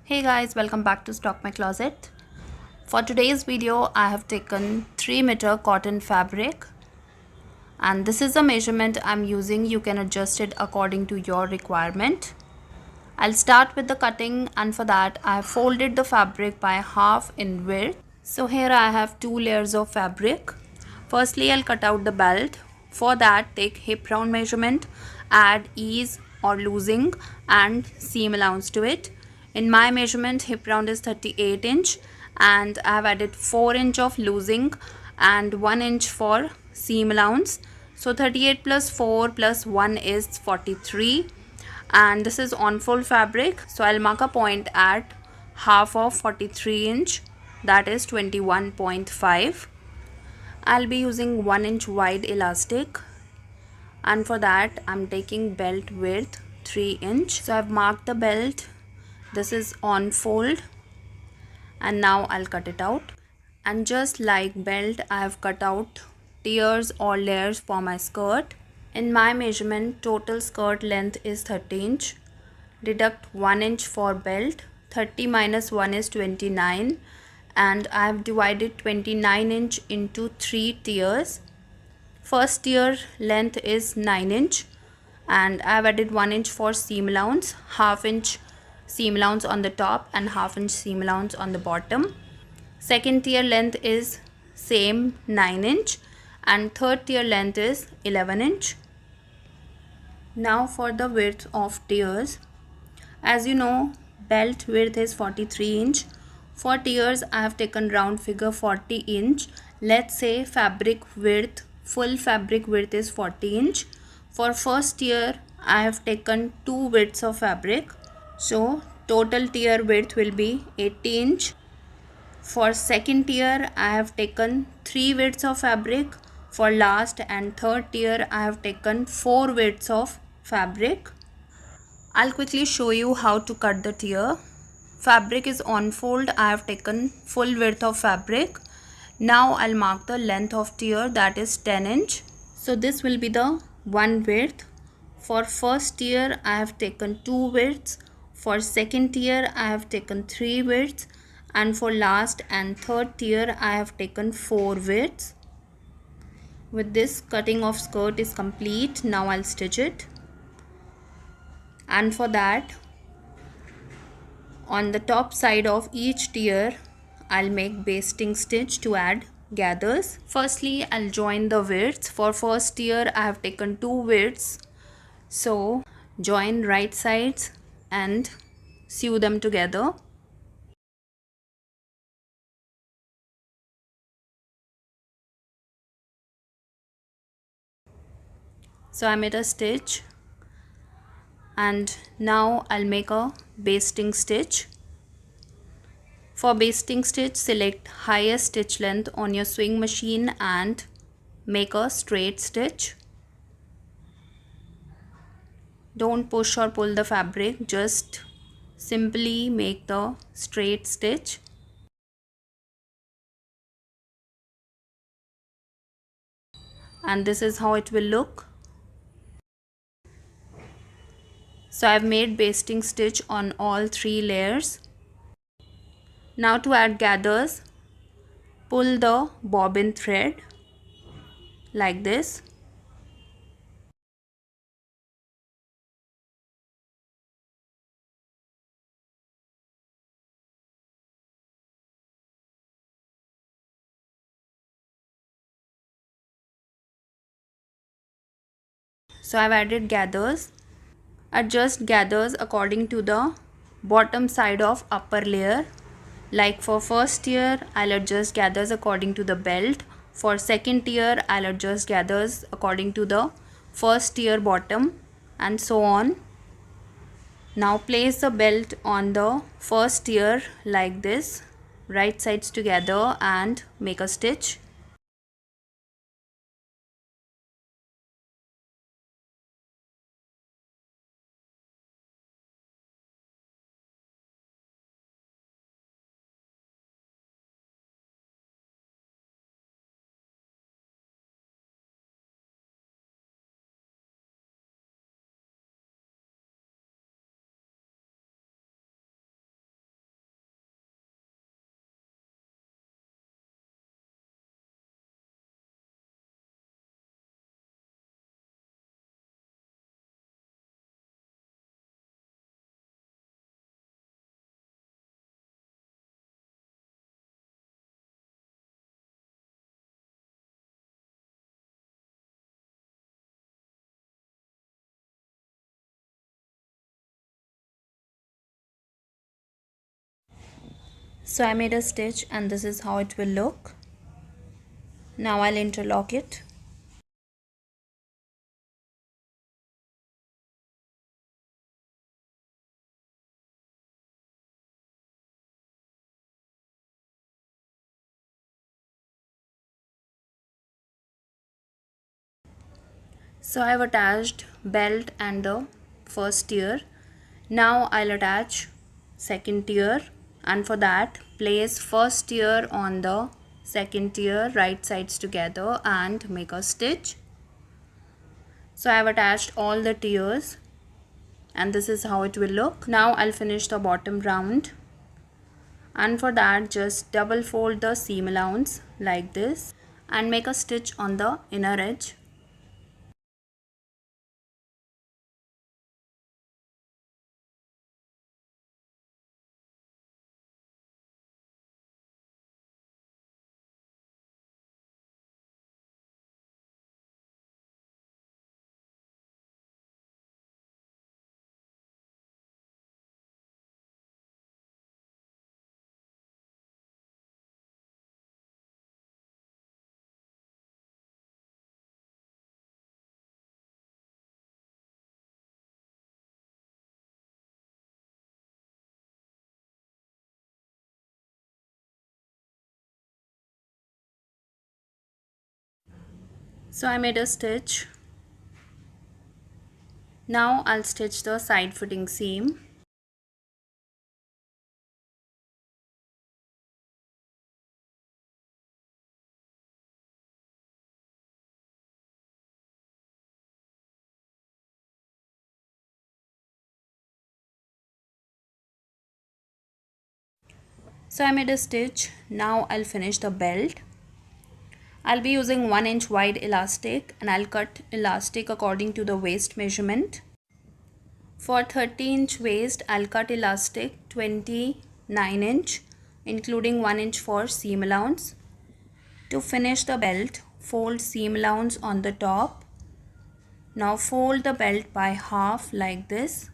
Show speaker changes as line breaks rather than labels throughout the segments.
Hey guys, welcome back to Stock My Closet. For today's video, I have taken 3-meter cotton fabric, and this is the measurement I'm using. You can adjust it according to your requirement. I'll start with the cutting, and for that I have folded the fabric by half in width. So here I have 2 layers of fabric. Firstly, I'll cut out the belt. For that, take hip round measurement, add ease or losing and seam allowance to it. In my measurement, hip round is 38 inch and I have added 4 inch of losing and 1 inch for seam allowance. So 38 plus 4 plus 1 is 43, and this is on fold fabric. So I'll mark a point at half of 43 inch, that is 21.5. I'll be using 1 inch wide elastic, and for that I'm taking belt width 3 inch. So I've marked the belt. This is on fold, and now I'll cut it out. And just like belt, I have cut out tiers or layers for my skirt. In my measurement, total skirt length is 30 inch. Deduct 1 inch for belt. 30 minus 1 is 29, and I have divided 29 inch into 3 tiers. First tier length is 9 inch, and I have added 1 inch for seam allowance, half inch seam allowance on the top and half inch seam allowance on the bottom. Second tier length is same 9 inch, and third tier length is 11 inch. Now for the width of tiers. As you know, belt width is 43 inch. For tiers, I have taken round figure 40 inch. Let's say fabric width, full fabric width is 40 inch. For first tier, I have taken 2 widths of fabric. So total tier width will be 80 inch. For second tier, I have taken 3 widths of fabric. For last and third tier, I have taken 4 widths of fabric. I'll quickly show you how to cut the tier. Fabric is on fold. I have taken full width of fabric. Now I'll mark the length of tier, that is 10 inch. So this will be the one width. For first tier, I have taken 2 widths. For second tier, I have taken 3 widths. And for last and third tier, I have taken 4 widths. With this, cutting of skirt is complete. Now I'll stitch it. And for that, on the top side of each tier, I'll make basting stitch to add gathers. Firstly, I'll join the widths. For first tier, I have taken 2 widths. So join right sides and sew them together. So I made a stitch, and now I'll make a basting stitch. For basting stitch, select highest stitch length on your sewing machine and make a straight stitch. Don't push or pull the fabric, just simply make the straight stitch. And this is how it will look. So I've made basting stitch on all 3 layers. Now to add gathers, pull the bobbin thread like this. So I've added gathers. Adjust gathers according to the bottom side of upper layer. Like for first tier, I'll adjust gathers according to the belt. For second tier, I'll adjust gathers according to the first tier bottom, and so on. Now place the belt on the first tier like this, right sides together, and make a stitch. So I made a stitch and this is how it will look. Now I'll interlock it. So I've attached belt and the first tier. Now I'll attach second tier, and for that place first tier on the second tier, right sides together, and make a stitch. So I've attached all the tiers and this is how it will look. Now I'll finish the bottom round, and for that just double fold the seam allowance like this and make a stitch on the inner edge. So I made a stitch. Now I'll stitch the side fitting seam. So I made a stitch. Now I'll finish the belt. I'll be using 1 inch wide elastic and I'll cut elastic according to the waist measurement. For 30-inch waist, I'll cut elastic 29 inch, including 1 inch for seam allowance. To finish the belt, fold seam allowance on the top. Now fold the belt by half like this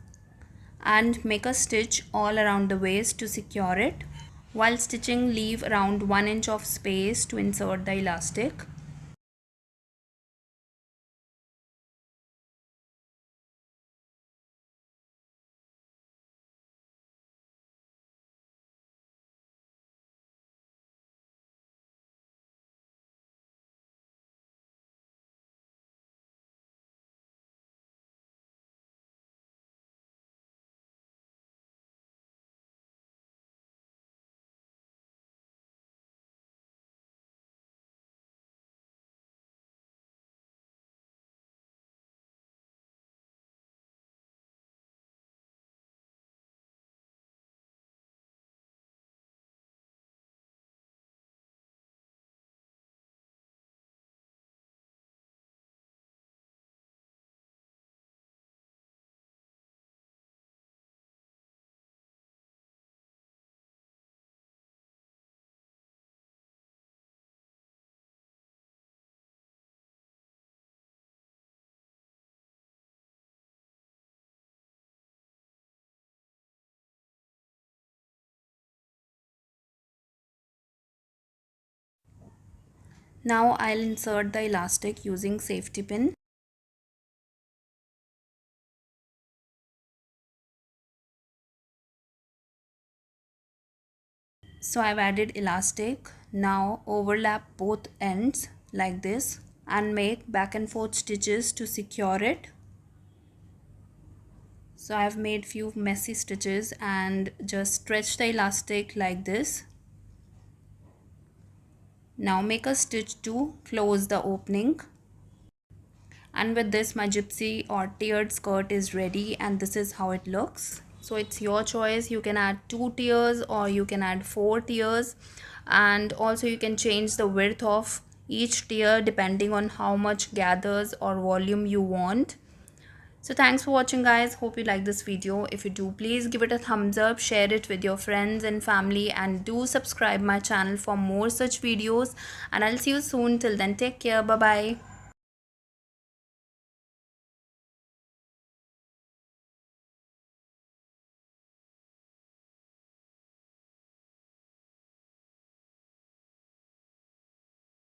and make a stitch all around the waist to secure it. While stitching, leave around 1 inch of space to insert the elastic. Now I'll insert the elastic using safety pin. So I've added elastic. Now overlap both ends like this and make back and forth stitches to secure it. So I've made few messy stitches and just stretch the elastic like this. Now make a stitch to close the opening. And with this, my gypsy or tiered skirt is ready, and this is how it looks. So it's your choice. You can add 2 tiers or you can add 4 tiers, and also you can change the width of each tier depending on how much gathers or volume you want. So thanks for watching, guys. Hope you like this video. If you do, please give it a thumbs up, share it with your friends and family, and do subscribe my channel for more such videos, and I'll see you soon. Till then, take care. Bye bye.